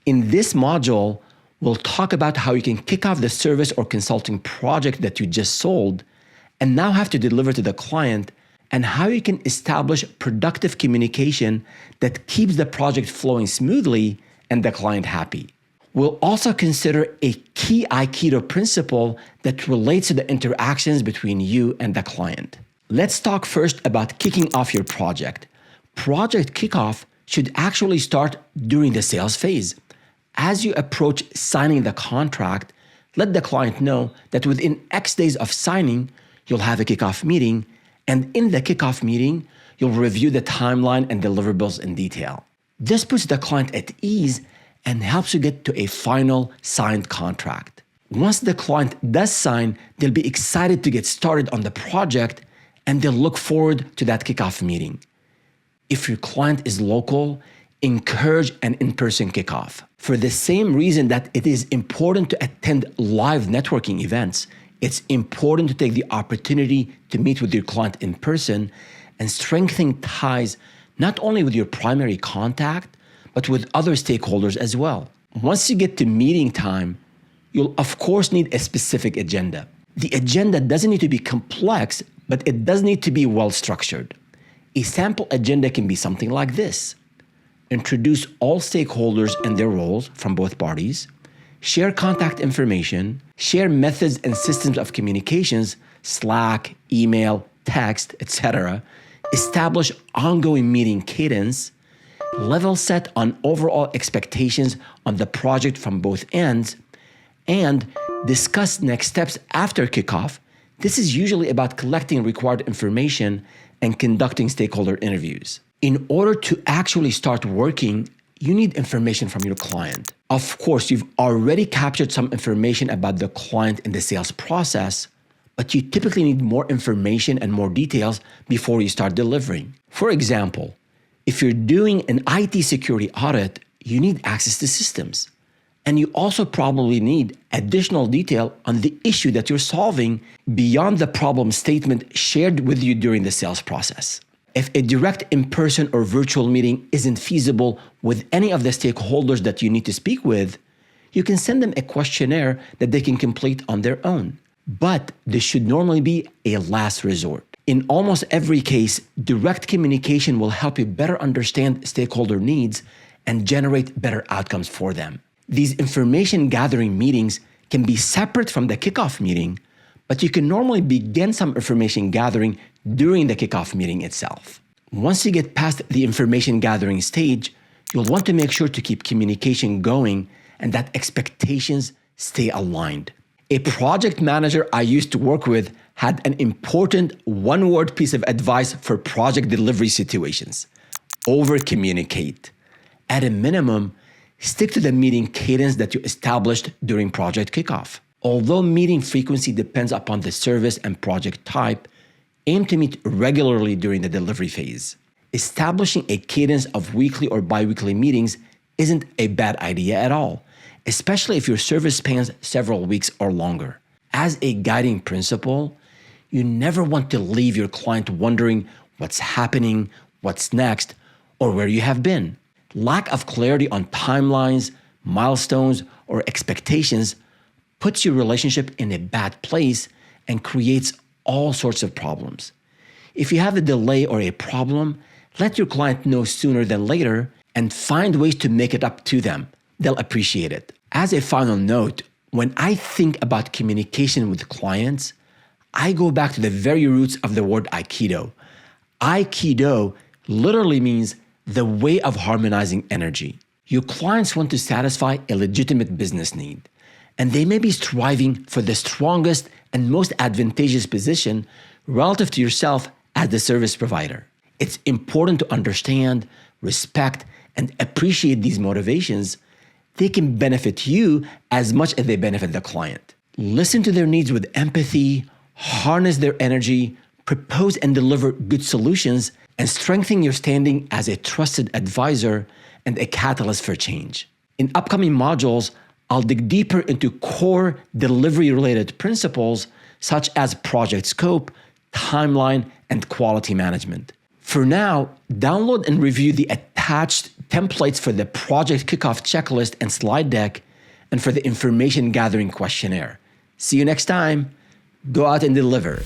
In this module, we'll talk about how you can kick off the service or consulting project that you just sold and now have to deliver to the client, and how you can establish productive communication that keeps the project flowing smoothly and the client happy. We'll also consider a key Aikido principle that relates to the interactions between you and the client. Let's talk first about kicking off your project. Project kickoff should actually start during the sales phase. As you approach signing the contract, let the client know that within X days of signing, you'll have a kickoff meeting, and in the kickoff meeting, you'll review the timeline and deliverables in detail. This puts the client at ease and helps you get to a final signed contract. Once the client does sign, they'll be excited to get started on the project, and they'll look forward to that kickoff meeting. If your client is local, encourage an in-person kickoff. For the same reason that it is important to attend live networking events, it's important to take the opportunity to meet with your client in person and strengthen ties not only with your primary contact, but with other stakeholders as well. Once you get to meeting time, you'll of course need a specific agenda. The agenda doesn't need to be complex, but it does need to be well structured. A sample agenda can be something like this. Introduce all stakeholders and their roles from both parties, share contact information, share methods and systems of communications, Slack, email, text, etc., establish ongoing meeting cadence, level set on overall expectations on the project from both ends, and discuss next steps after kickoff. This is usually about collecting required information and conducting stakeholder interviews. In order to actually start working, you need information from your client. Of course, you've already captured some information about the client in the sales process, but you typically need more information and more details before you start delivering. For example, if you're doing an IT security audit, you need access to systems. And you also probably need additional detail on the issue that you're solving beyond the problem statement shared with you during the sales process. If a direct in-person or virtual meeting isn't feasible with any of the stakeholders that you need to speak with, you can send them a questionnaire that they can complete on their own. But this should normally be a last resort. In almost every case, direct communication will help you better understand stakeholder needs and generate better outcomes for them. These information gathering meetings can be separate from the kickoff meeting, but you can normally begin some information gathering during the kickoff meeting itself. Once you get past the information gathering stage, you'll want to make sure to keep communication going and that expectations stay aligned. A project manager I used to work with had an important one-word piece of advice for project delivery situations: overcommunicate. At a minimum, stick to the meeting cadence that you established during project kickoff. Although meeting frequency depends upon the service and project type, aim to meet regularly during the delivery phase. Establishing a cadence of weekly or bi-weekly meetings isn't a bad idea at all, especially if your service spans several weeks or longer. As a guiding principle, you never want to leave your client wondering what's happening, what's next, or where you have been. Lack of clarity on timelines, milestones, or expectations puts your relationship in a bad place and creates all sorts of problems. If you have a delay or a problem, let your client know sooner than later and find ways to make it up to them. They'll appreciate it. As a final note, when I think about communication with clients, I go back to the very roots of the word Aikido. Aikido literally means the way of harmonizing energy. Your clients want to satisfy a legitimate business need, and they may be striving for the strongest and most advantageous position relative to yourself as the service provider. It's important to understand, respect, and appreciate these motivations. They can benefit you as much as they benefit the client. Listen to their needs with empathy, harness their energy, propose and deliver good solutions, and strengthen your standing as a trusted advisor and a catalyst for change. In upcoming modules, I'll dig deeper into core delivery-related principles such as project scope, timeline, and quality management. For now, download and review the attached templates for the project kickoff checklist and slide deck, and for the information gathering questionnaire. See you next time. Go out and deliver.